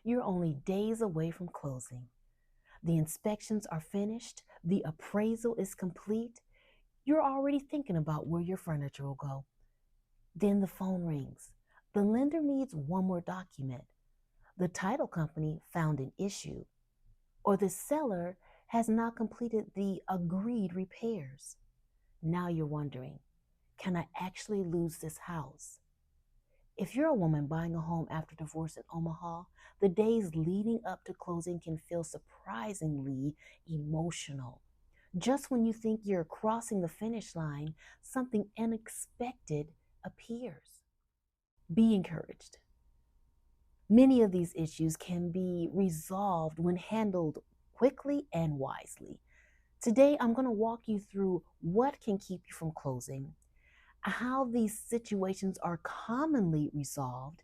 You're only days away from closing. The inspections are finished, the appraisal is complete. You're already thinking about where your furniture will go. Then the phone rings. The lender needs one more document. The title company found an issue, or the seller has not completed the agreed repairs. Now you're wondering, can I actually lose this house? If you're a woman buying a home after divorce in Omaha, the days leading up to closing can feel surprisingly emotional. Just when you think you're crossing the finish line, something unexpected appears. Be encouraged. Many of these issues can be resolved when handled quickly and wisely. Today, I'm going to walk you through what can keep you from closing, how these situations are commonly resolved,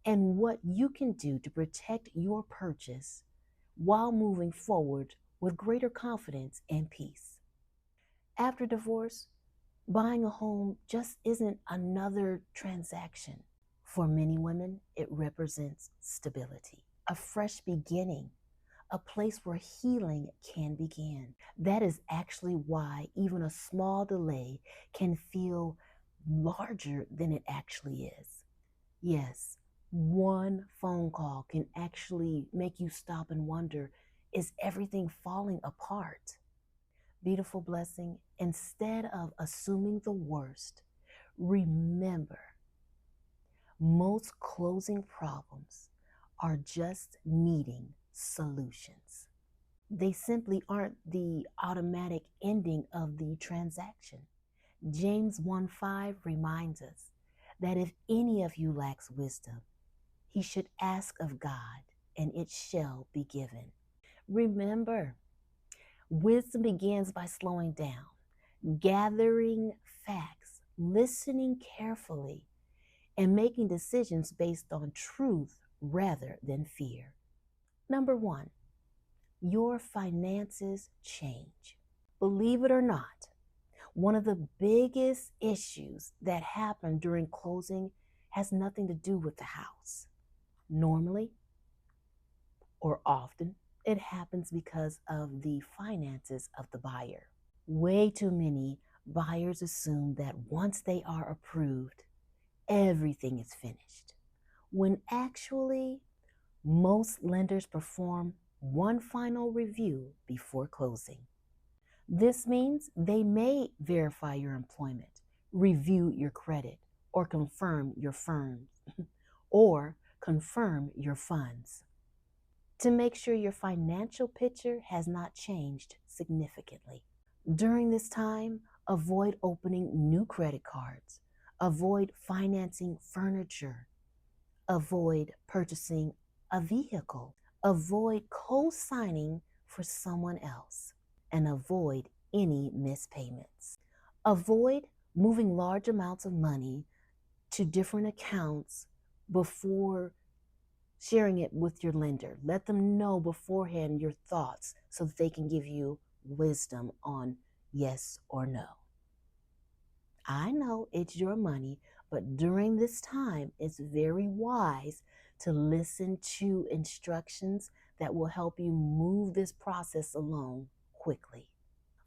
and what you can do to protect your purchase while moving forward with greater confidence and peace. After divorce, buying a home just isn't another transaction. For many women, it represents stability, a fresh beginning, a place where healing can begin. That is actually why even a small delay can feel larger than it actually is. Yes, one phone call can actually make you stop and wonder, is everything falling apart? Beautiful blessing, instead of assuming the worst, remember, most closing problems are just needing solutions. They simply aren't the automatic ending of the transaction. James 1:5 reminds us that if any of you lacks wisdom, he should ask of God, and it shall be given. Remember, wisdom begins by slowing down, gathering facts, listening carefully, and making decisions based on truth rather than fear. Number one, your finances change. Believe it or not, one of the biggest issues that happen during closing has nothing to do with the house. Normally, or often, it happens because of the finances of the buyer. Way too many buyers assume that once they are approved, everything is finished, when actually, most lenders perform one final review before closing. This means they may verify your employment, review your credit, or confirm your firm, or confirm your funds to make sure your financial picture has not changed significantly. During this time, avoid opening new credit cards, avoid financing furniture, avoid purchasing a vehicle, avoid co-signing for someone else, and avoid any missed payments. Avoid moving large amounts of money to different accounts before sharing it with your lender. Let them know beforehand your thoughts so that they can give you wisdom on yes or no. I know it's your money, but during this time, it's very wise to listen to instructions that will help you move this process along quickly.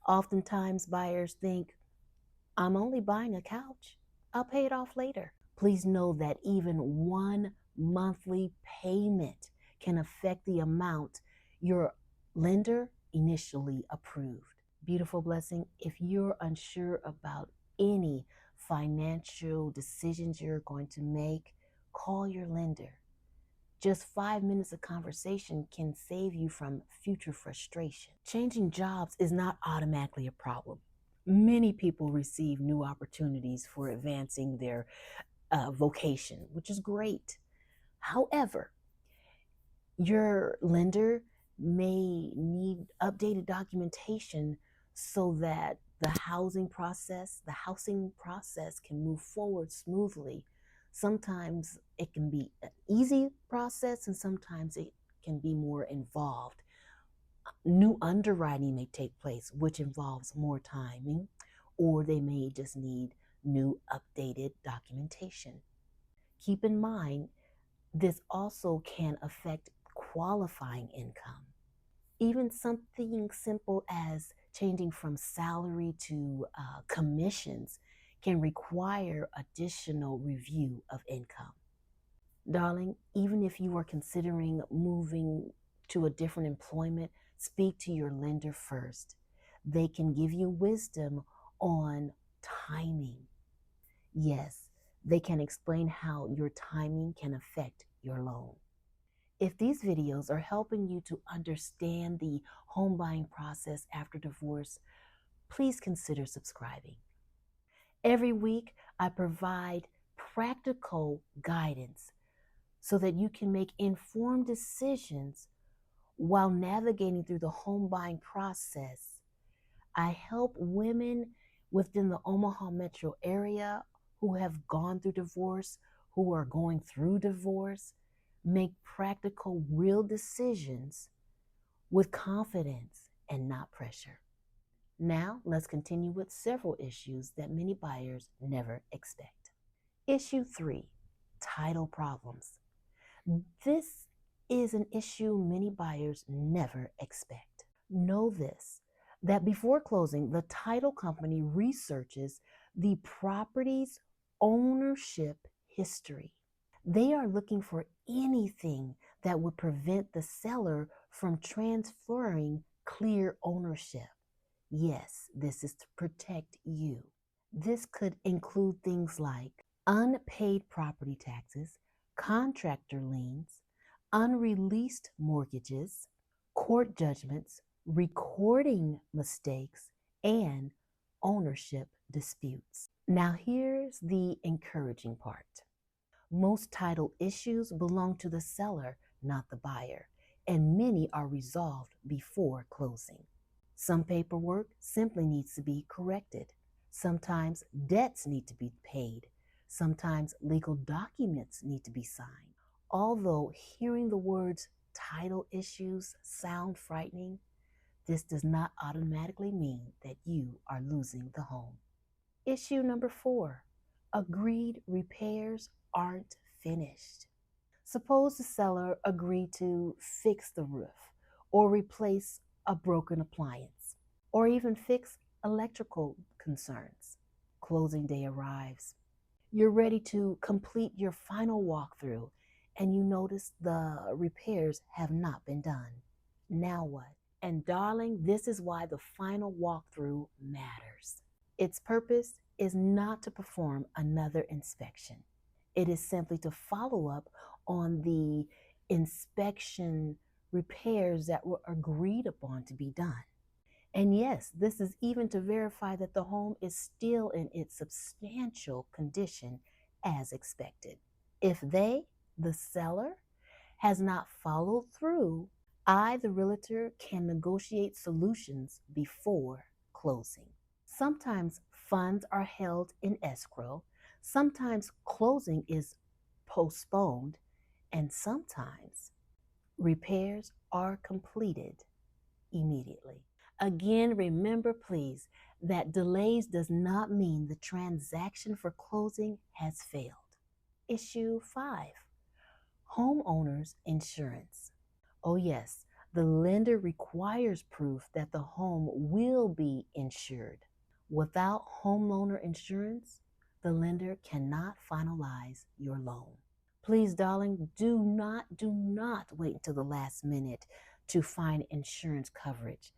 Oftentimes, buyers think, I'm only buying a couch. I'll pay it off later. Please know that even one monthly payment can affect the amount your lender initially approved. Beautiful blessing, if you're unsure about any financial decisions you're going to make, call your lender. Just 5 minutes of conversation can save you from future frustration. Changing jobs is not automatically a problem. Many people receive new opportunities for advancing their vocation, which is great. However, your lender may need updated documentation so that the housing process can move forward smoothly. Sometimes it can be an easy process and sometimes it can be more involved. New underwriting may take place, which involves more timing, or they may just need new updated documentation. Keep in mind, This also can affect qualifying income. Even something simple as changing from salary to commissions can require additional review of income. Darling, even if you are considering moving to a different employment, speak to your lender first. They can give you wisdom on timing. Yes, they can explain how your timing can affect your loan. If these videos are helping you to understand the home buying process after divorce, please consider subscribing. Every week, I provide practical guidance so that you can make informed decisions while navigating through the home buying process. I help women within the Omaha metro area who have gone through divorce, who are going through divorce, make practical, real decisions with confidence and not pressure. Now, let's continue with several issues that many buyers never expect. Issue 3, title problems. This is an issue many buyers never expect. Know this, that before closing, the title company researches the property's ownership history. They are looking for anything that would prevent the seller from transferring clear ownership. Yes, this is to protect you. This could include things like unpaid property taxes, contractor liens, unreleased mortgages, court judgments, recording mistakes, and ownership disputes. Now, here's the encouraging part. Most title issues belong to the seller, not the buyer, and many are resolved before closing. Some paperwork simply needs to be corrected. Sometimes debts need to be paid. Sometimes legal documents need to be signed. Although hearing the words title issues sound frightening, this does not automatically mean that you are losing the home. Issue number 4, agreed repairs aren't finished. Suppose the seller agreed to fix the roof or replace a broken appliance or even fix electrical concerns. Closing day arrives. You're ready to complete your final walkthrough and you notice the repairs have not been done. Now what? And darling, this is why the final walkthrough matters. Its purpose is not to perform another inspection. It is simply to follow up on the inspection repairs that were agreed upon to be done. And yes, this is even to verify that the home is still in its substantial condition as expected. If they, the seller, has not followed through, I, the realtor, can negotiate solutions before closing. Sometimes funds are held in escrow, sometimes closing is postponed, and sometimes repairs are completed immediately. Again, remember please that delays does not mean the transaction for closing has failed. Issue 5, homeowners insurance. Oh yes, the lender requires proof that the home will be insured. Without homeowner insurance, the lender cannot finalize your loan. Please, darling, do not wait until the last minute to find insurance coverage.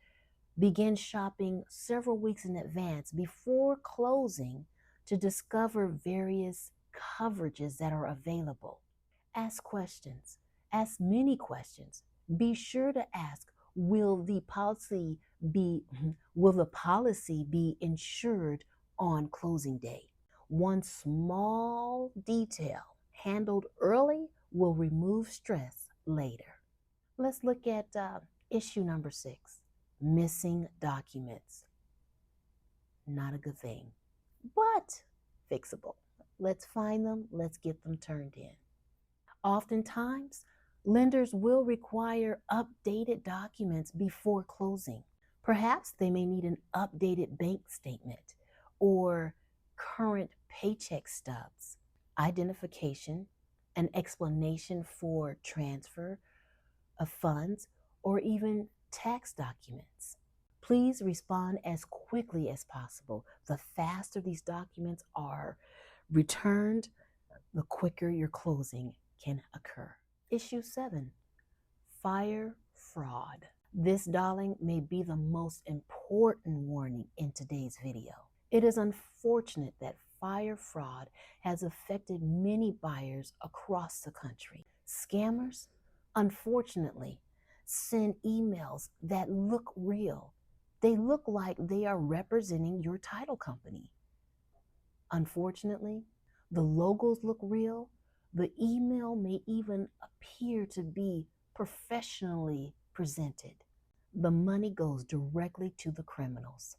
Begin shopping several weeks in advance before closing to discover various coverages that are available. Ask questions. Ask many questions. Be sure to ask, will the policy be insured on closing day? One small detail handled early will remove stress later. Let's look at issue number 6, missing documents. Not a good thing, but fixable. Let's find them, let's get them turned in. Oftentimes, lenders will require updated documents before closing. Perhaps they may need an updated bank statement or current paycheck stubs, identification, an explanation for transfer of funds, or even tax documents. Please respond as quickly as possible. The faster these documents are returned, the quicker your closing can occur. Issue 7, fire fraud. This, darling, may be the most important warning in today's video. It is unfortunate that fire fraud has affected many buyers across the country. Scammers, unfortunately, send emails that look real. They look like they are representing your title company. Unfortunately, the logos look real. The email may even appear to be professionally presented. The money goes directly to the criminals.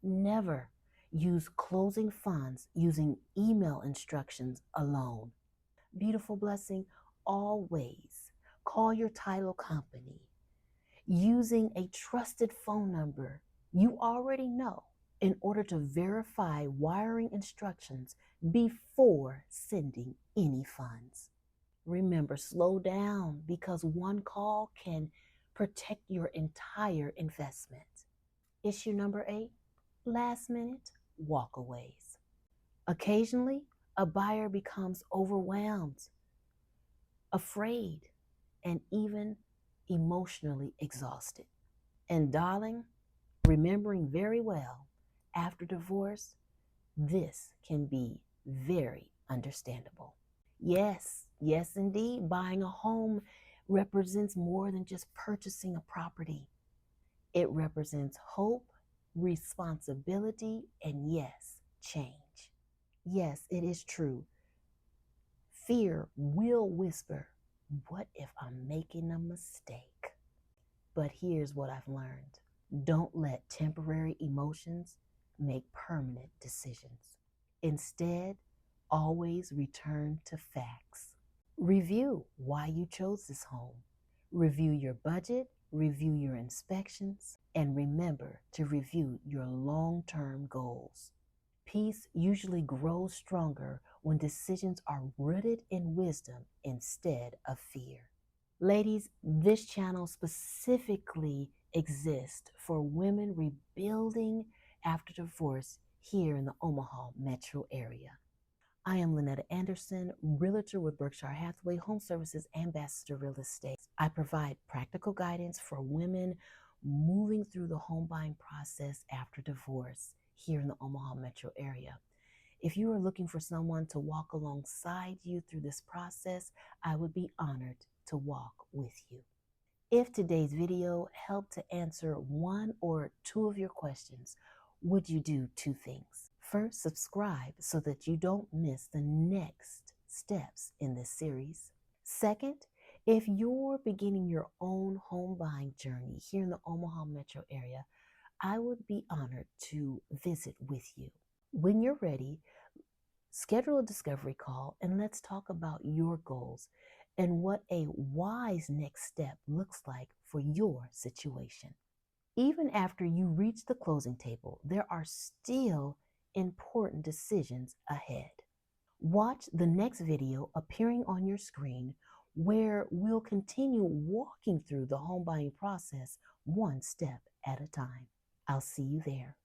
Never use closing funds using email instructions alone. Beautiful blessing, always call your title company using a trusted phone number you already know in order to verify wiring instructions before sending any funds. Remember, slow down because one call can protect your entire investment. Issue number 8, last minute walkaways. Occasionally, a buyer becomes overwhelmed, afraid, and even emotionally exhausted. And darling, remembering very well, after divorce, this can be very understandable. Yes, yes indeed, buying a home represents more than just purchasing a property. It represents hope, responsibility, and yes, change. Yes, it is true. Fear will whisper, what if I'm making a mistake? But here's what I've learned. Don't let temporary emotions make permanent decisions. Instead, always return to facts. Review why you chose this home. Review your budget, review your inspections, and remember to review your long-term goals. Peace usually grows stronger when decisions are rooted in wisdom instead of fear. Ladies, this channel specifically exists for women rebuilding after divorce here in the Omaha metro area. I am Lynetta Anderson, realtor with Berkshire Hathaway Home Services Ambassador Real Estate. I provide practical guidance for women moving through the home buying process after divorce here in the Omaha metro area. If you are looking for someone to walk alongside you through this process, I would be honored to walk with you. If today's video helped to answer one or two of your questions, would you do 2 things? First, subscribe so that you don't miss the next steps in this series. Second, if you're beginning your own home buying journey here in the Omaha metro area, I would be honored to visit with you. When you're ready, schedule a discovery call and let's talk about your goals and what a wise next step looks like for your situation. Even after you reach the closing table, there are still important decisions ahead. Watch the next video appearing on your screen where we'll continue walking through the home buying process one step at a time. I'll see you there.